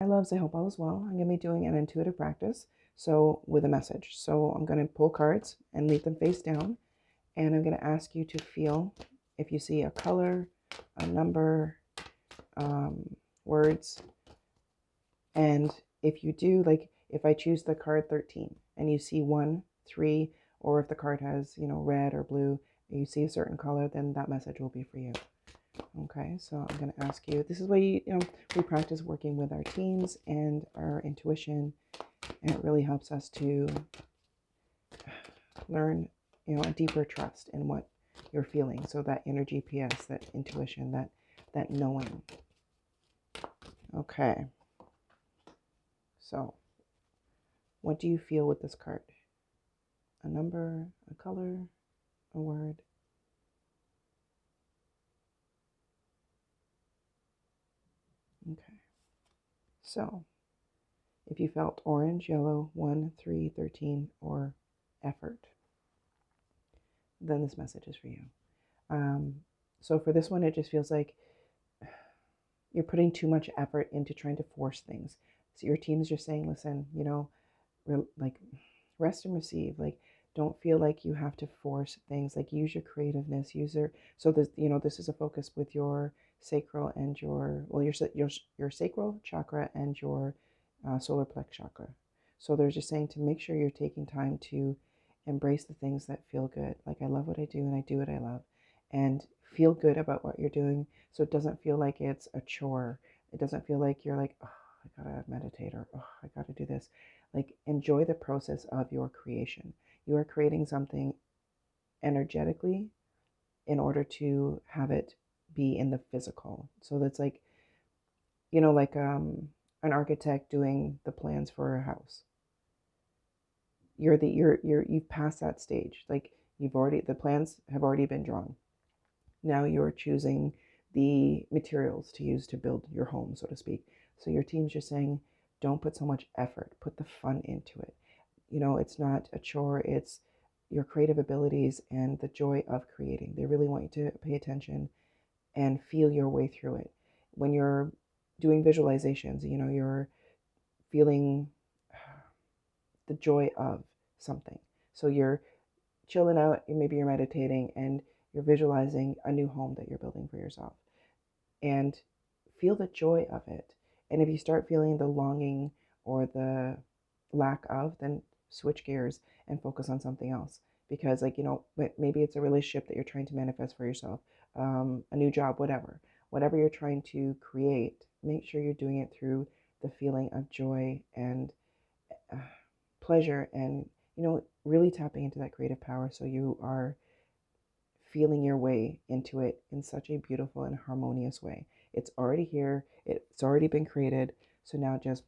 Hi loves, I hope all is well. I'm going to be doing an intuitive practice, so with a message. So I'm going to pull cards and leave them face down, and I'm going to ask you to feel if you see a color, a number, words, and if you do, like if I choose the card 13 and you see 1, 3, or if the card has, red or blue, you see a certain color, then that message will be for you. Okay, so I'm going to ask you, this is why we practice working with our teams and our intuition, and it really helps us to learn, a deeper trust in what you're feeling. So that inner GPS, that intuition, that knowing. Okay, so what do you feel with this card? A number, a color, a word? Okay, so if you felt orange, yellow, 1, 3, 13, or effort, then this message is for you. So for this one, it just feels like you're putting too much effort into trying to force things. So your team is just saying, listen, like rest and receive. Like, don't feel like you have to force things. Like, use your creativeness. So this is a focus with your sacral and your sacral chakra and your solar plex chakra. So they're just saying to make sure you're taking time to embrace the things that feel good. Like, I love what I do and I do what I love, and feel good about what you're doing. So it doesn't feel like it's a chore. It doesn't feel like you're like, oh, I gotta meditate, or oh, I gotta do this. Like, enjoy the process of your creation. You are creating something energetically in order to have it be in the physical. So that's like, like an architect doing the plans for a house. You've passed that stage. Like, the plans have already been drawn. Now you're choosing the materials to use to build your home, so to speak. So your team's just saying, don't put so much effort, put the fun into it. It's not a chore, it's your creative abilities and the joy of creating. They really want you to pay attention and feel your way through it. When you're doing visualizations, you're feeling the joy of something. So you're chilling out, maybe you're meditating and you're visualizing a new home that you're building for yourself. And feel the joy of it. And if you start feeling the longing or the lack of, then switch gears and focus on something else. Because, like, maybe it's a relationship that you're trying to manifest for yourself, a new job, whatever you're trying to create, make sure you're doing it through the feeling of joy and uh, pleasure, and, really tapping into that creative power so you are feeling your way into it in such a beautiful and harmonious way. It's already here, it's already been created. So now just,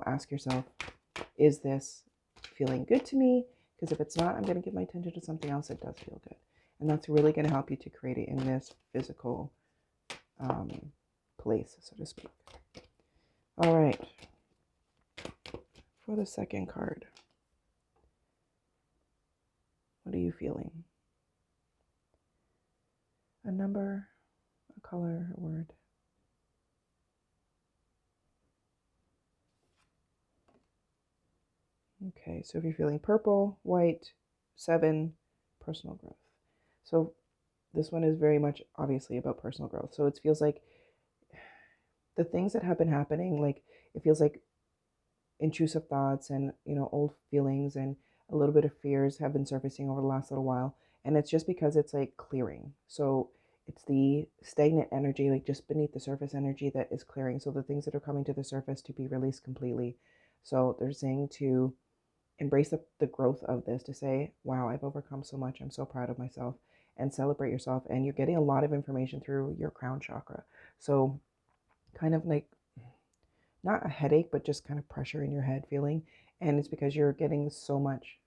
ask yourself, is this feeling good to me? Because if it's not, I'm going to give my attention to something else that does feel good. And that's really going to help you to create it in this physical um, place, so to speak. All right. For the second card, what are you feeling? A number, a color, a word? Okay, so if you're feeling purple, white, 7, personal growth. So this one is very much obviously about personal growth. So it feels like the things that have been happening, like it feels like intrusive thoughts and, old feelings and a little bit of fears have been surfacing over the last little while. And it's just because it's like clearing. So it's the stagnant energy, like just beneath the surface energy, that is clearing. So the things that are coming to the surface to be released completely. So they're saying to embrace the growth of this, to say, wow, I've overcome so much. I'm so proud of myself, and celebrate yourself. And you're getting a lot of information through your crown chakra. So kind of like not a headache, but just kind of pressure in your head feeling. And it's because you're getting so much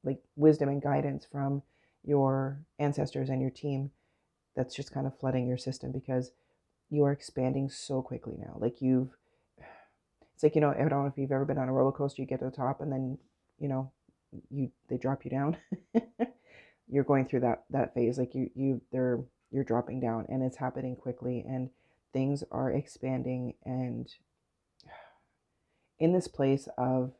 like wisdom and guidance from your ancestors and your team, that's just kind of flooding your system because you are expanding so quickly now. It's like, I don't know if you've ever been on a roller coaster, you get to the top and then, you know, they drop you down. You're going through that phase. Like you're dropping down, and it's happening quickly. And things are expanding, and in this place of,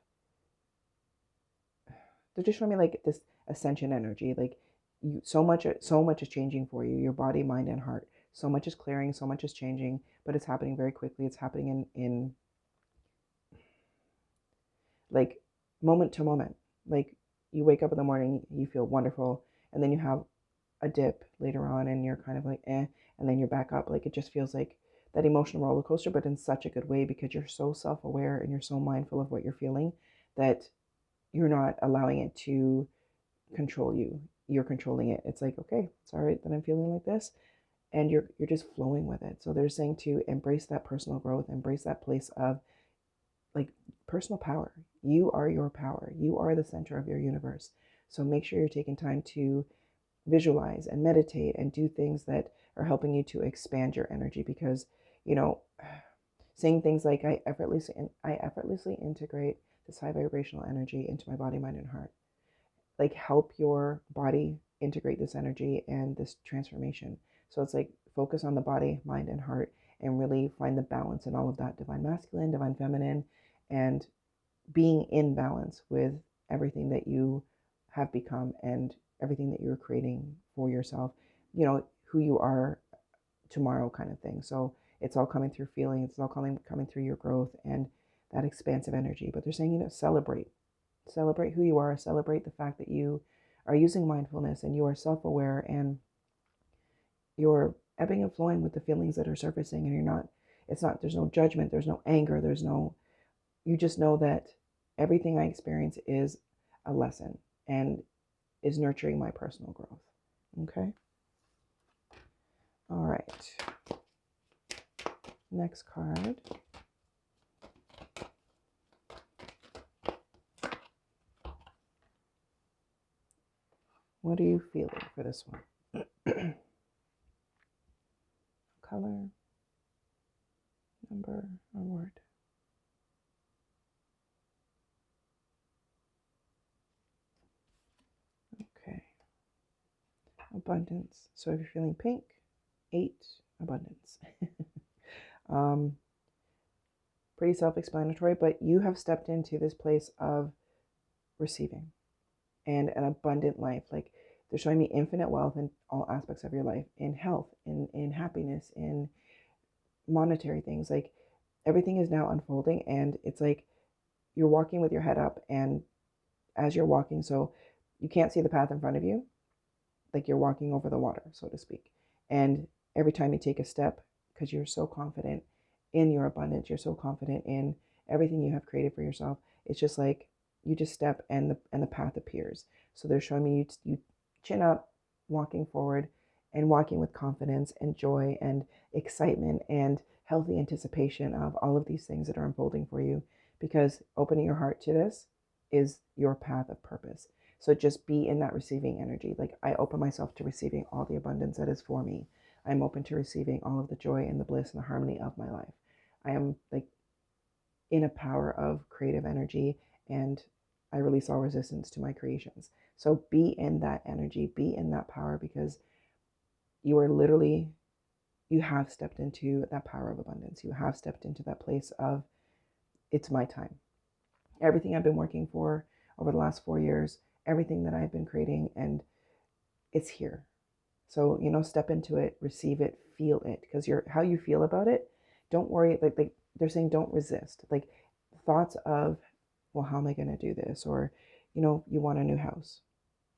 they're just showing me like this ascension energy, like you, so much is changing for you, your body, mind, and heart. So much is clearing, so much is changing, but it's happening very quickly. It's happening in like moment to moment. Like you wake up in the morning, you feel wonderful, and then you have a dip later on, and you're kind of like and then you're back up. Like it just feels like that emotional roller coaster, but in such a good way, because you're so self-aware and you're so mindful of what you're feeling that you're not allowing it to control you. You're controlling it. It's like, okay, it's all right that I'm feeling like this, and you're just flowing with it. So they're saying to embrace that personal growth, embrace that place of like personal power. You are your power. You are the center of your universe. So make sure you're taking time to visualize and meditate and do things that are helping you to expand your energy, because you know, saying things like I effortlessly integrate this high vibrational energy into my body, mind, and heart, like help your body integrate this energy and this transformation. So it's like focus on the body, mind, and heart, and really find the balance in all of that divine masculine, divine feminine, and being in balance with everything that you have become and everything that you're creating for yourself, who you are tomorrow kind of thing. So it's all coming through feeling, it's all coming through your growth and that expansive energy. But they're saying, celebrate who you are, celebrate the fact that you are using mindfulness and you are self-aware, and you're ebbing and flowing with the feelings that are surfacing, and there's no judgment, there's no anger, you just know that everything I experience is a lesson and is nurturing my personal growth. Okay. All right. Next card. What are you feeling for this one? Color, number, or word? Okay. Abundance. So if you're feeling pink, 8, abundance. um, pretty self-explanatory, but you have stepped into this place of receiving and an abundant life. Like they're showing me infinite wealth in all aspects of your life, in health, in happiness, in monetary things. Like everything is now unfolding, and it's like you're walking with your head up, and as you're walking, so you can't see the path in front of you, like you're walking over the water, so to speak. And every time you take a step, because you're so confident in your abundance, you're so confident in everything you have created for yourself, it's just like you just step and the path appears. So they're showing me you chin up, walking forward, and walking with confidence and joy and excitement and healthy anticipation of all of these things that are unfolding for you, because opening your heart to this is your path of purpose. So just be in that receiving energy. Like I open myself to receiving all the abundance that is for me. I'm open to receiving all of the joy and the bliss and the harmony of my life. I am like in a power of creative energy, and I release all resistance to my creations. So be in that energy, be in that power, because you are literally, you have stepped into that power of abundance. You have stepped into that place of, it's my time. Everything I've been working for over the last 4 years, everything that I've been creating, and it's here. So, step into it, receive it, feel it, because how you feel about it, don't worry. Like they're saying, don't resist. Like thoughts of, well, how am I going to do this? Or, you want a new house.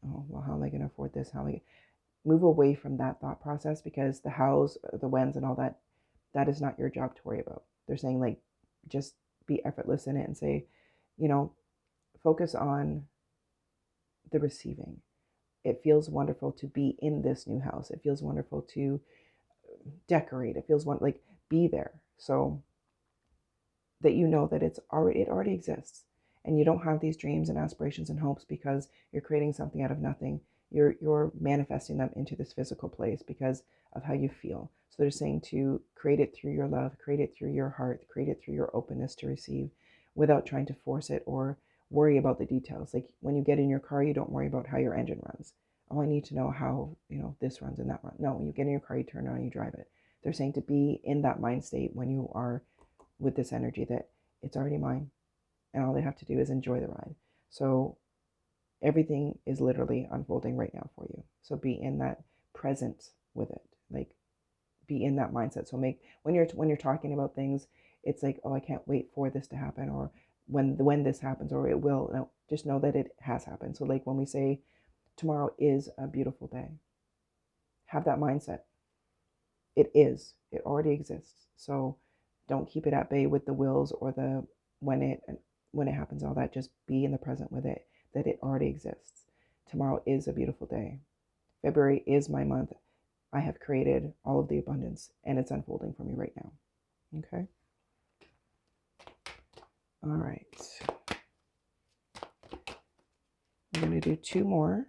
Oh, well, how am I going to afford this? How am I? Move away from that thought process, because the hows, the whens, and all that, that is not your job to worry about. They're saying, like, just be effortless in it and say, you know, focus on the receiving. It feels wonderful to be in this new house. It feels wonderful to decorate. It feels like be there. So that you know that it already exists, and you don't have these dreams and aspirations and hopes because you're creating something out of nothing. You're manifesting them into this physical place because of how you feel. So they're saying to create it through your love, create it through your heart, create it through your openness to receive, without trying to force it or worry about the details. Like when you get in your car, you don't worry about how your engine runs. Oh, I need to know how this runs and that runs. No, when you get in your car, you turn it on, you drive it. They're saying to be in that mind state when you are with this energy, that it's already mine and all they have to do is enjoy the ride. So everything is literally unfolding right now for you. So be in that presence with it. Like, be in that mindset. So make, when you're talking about things, it's like, oh, I can't wait for this to happen, or when this happens, or it will. No, just know that it has happened. So like when we say tomorrow is a beautiful day, have that mindset. It is. It already exists. So don't keep it at bay with the wills or the when it happens, all that. Just be in the present with it, that it already exists. Tomorrow is a beautiful day. February is my month. I have created all of the abundance and it's unfolding for me right now. Okay. All right. I'm going to do two more.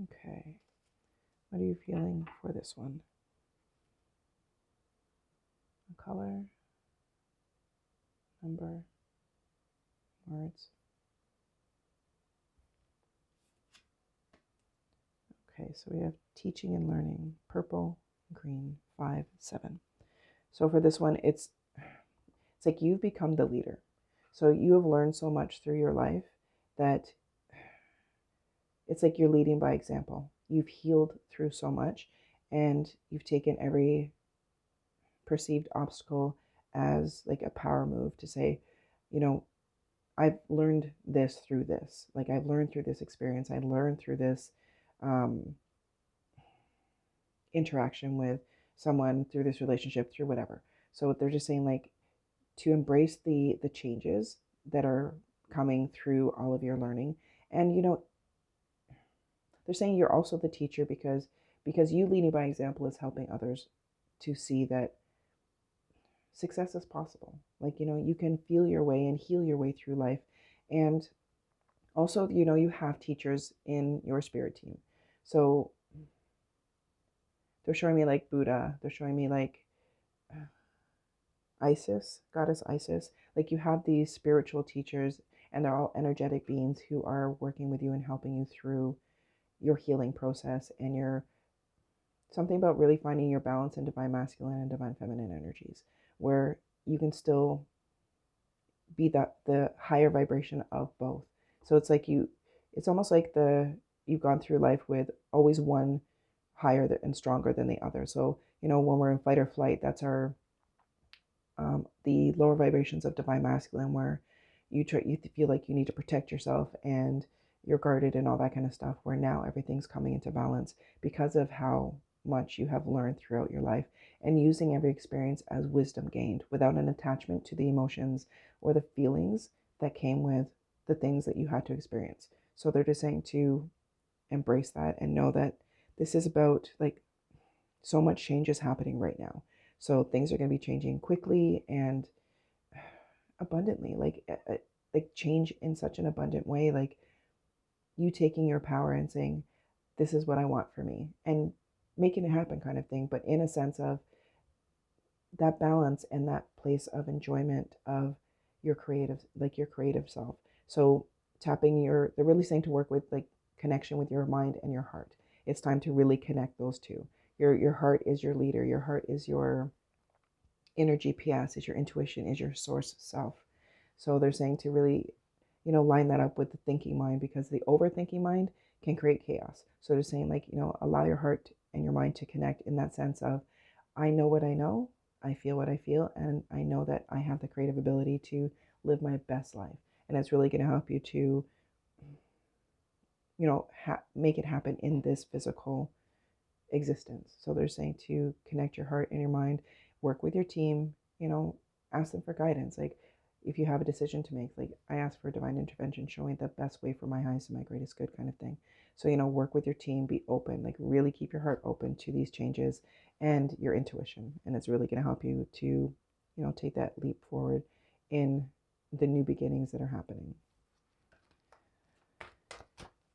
Okay. What are you feeling for this one? A color, number, words. Okay, so we have teaching and learning, purple, green, 5, 7. So for this one, it's like you've become the leader. So you have learned so much through your life that it's like you're leading by example. You've healed through so much, and you've taken every perceived obstacle as like a power move to say, you know, I've learned this through this. Like, I've learned through this experience. I learned through this interaction with someone, through this relationship, through whatever. So they're just saying, like, to embrace the changes that are coming through all of your learning. And they're saying you're also the teacher, because you leading by example is helping others to see that success is possible. Like, you can feel your way and heal your way through life. And also, you have teachers in your spirit team. So they're showing me like Buddha, they're showing me like Isis, goddess Isis. Like, you have these spiritual teachers, and they're all energetic beings who are working with you and helping you through your healing process, and your something about really finding your balance in divine masculine and divine feminine energies, where you can still be the higher vibration of both. So it's like it's almost like you've gone through life with always one higher and stronger than the other. So when we're in fight or flight, that's our the lower vibrations of divine masculine, where you feel like you need to protect yourself and you're guarded and all that kind of stuff, where now everything's coming into balance because of how much you have learned throughout your life, and using every experience as wisdom gained without an attachment to the emotions or the feelings that came with the things that you had to experience. So they're just saying to embrace that and know that this is about, like, so much change is happening right now. So things are going to be changing quickly and abundantly, like change in such an abundant way, like you taking your power and saying, this is what I want for me, and making it happen, kind of thing, but in a sense of that balance and that place of enjoyment of your creative self. So they're really saying to work with, like, connection with your mind and your heart. It's time to really connect those two. Your heart is your leader. Your heart is your inner GPS, is your intuition, is your source self. So they're saying to really, line that up with the thinking mind, because the overthinking mind can create chaos. So they're saying, like, allow your heart and your mind to connect in that sense of, I know what I know, I feel what I feel, and I know that I have the creative ability to live my best life. And it's really going to help you to, make it happen in this physical existence. So they're saying to connect your heart and your mind, work with your team, ask them for guidance. Like, if you have a decision to make, like, I ask for divine intervention, showing the best way for my highest and my greatest good, kind of thing. So, work with your team, be open, like really keep your heart open to these changes and your intuition. And it's really going to help you to, take that leap forward in the new beginnings that are happening.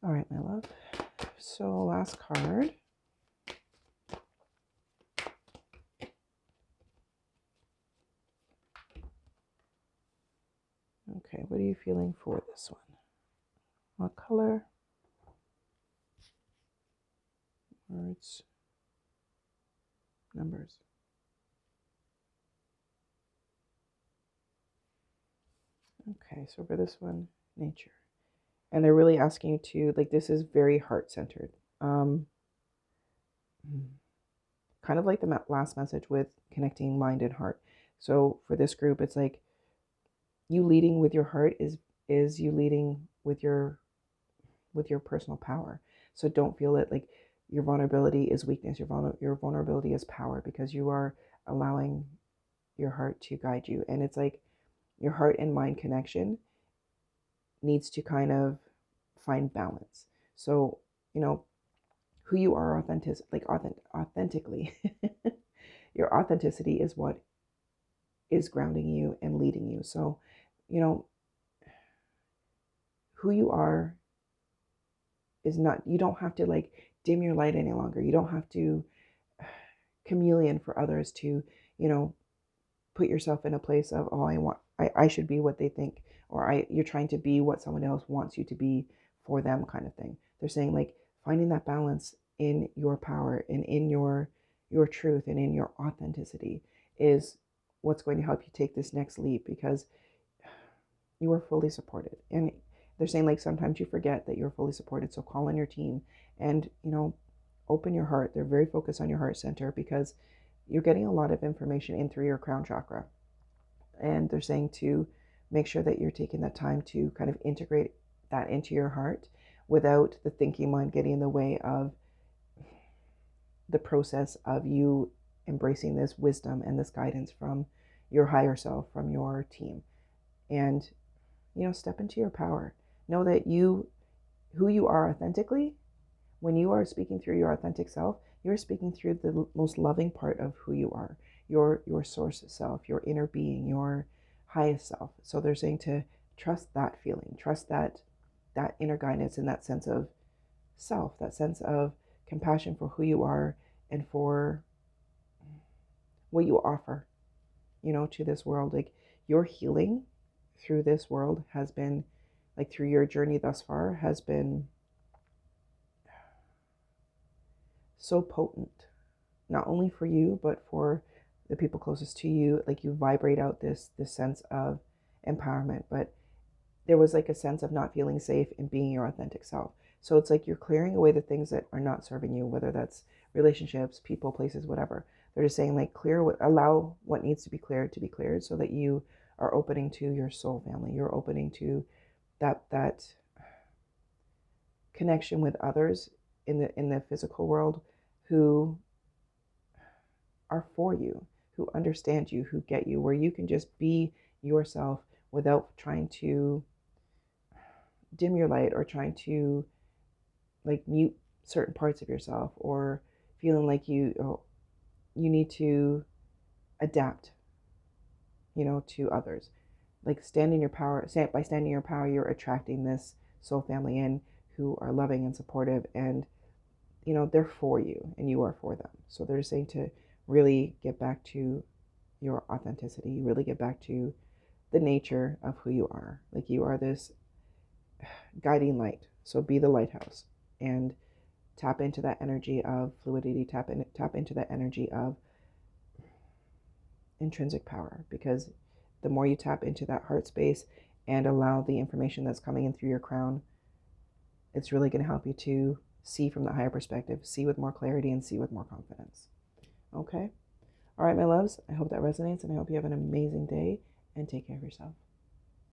All right, my love. So last card. Okay, what are you feeling for this one? What color? Words, numbers. Okay, so for this one, nature. And they're really asking you to, like, this is very heart-centered. Kind of like the last message with connecting mind and heart. So for this group, it's like you leading with your heart is you leading with your personal power. So don't feel it like your vulnerability is weakness. Your vulnerability is power, because you are allowing your heart to guide you. And it's like your heart and mind connection needs to kind of find balance. So, you know, who you are authentically. Your authenticity is what is grounding you and leading you. So, you know, who you are is not, you don't have to like dim your light any longer. You don't have to chameleon for others to, you know, put yourself in a place of, oh, I should be what they think, or you're trying to be what someone else wants you to be for them, kind of thing. They're saying like finding that balance in your power and in your truth and in your authenticity is what's going to help you take this next leap, because you are fully supported. And they're saying like sometimes you forget that you're fully supported, so call on your team and, you know, open your heart. They're very focused on your heart center, because you're getting a lot of information in through your crown chakra. And they're saying to make sure that you're taking that time to kind of integrate that into your heart without the thinking mind getting in the way of the process of you embracing this wisdom and this guidance from your higher self, from your team. And, you know, step into your power. Know that who you are authentically, when you are speaking through your authentic self, you're speaking through the most loving part of who you are, your source self, your inner being, your highest self. So they're saying to trust that feeling, trust that inner guidance and that sense of self, that sense of compassion for who you are and for what you offer, you know, to this world. Like your healing through this world has been, like through your journey thus far, has been so potent, not only for you, but for the people closest to you. Like you vibrate out this sense of empowerment, but there was like a sense of not feeling safe in being your authentic self. So it's like you're clearing away the things that are not serving you, whether that's relationships, people, places, whatever. They're just saying like allow what needs to be cleared, so that you are opening to your soul family. You're opening to that connection with others in the physical world who are for you, who understand you, who get you, where you can just be yourself without trying to dim your light or trying to like mute certain parts of yourself, or feeling like you need to adapt, you know, to others. Like stand in your power. By standing in your power, you're attracting this soul family in who are loving and supportive, and you know they're for you and you are for them. So they're just saying to really get back to your authenticity, really get back to the nature of who you are. Like you are this guiding light. So be the lighthouse and tap into that energy of fluidity, tap into that energy of intrinsic power, because the more you tap into that heart space and allow the information that's coming in through your crown, it's really going to help you to see from the higher perspective, see with more clarity, and see with more confidence. Okay? All right, my loves, I hope that resonates, and I hope you have an amazing day, and take care of yourself.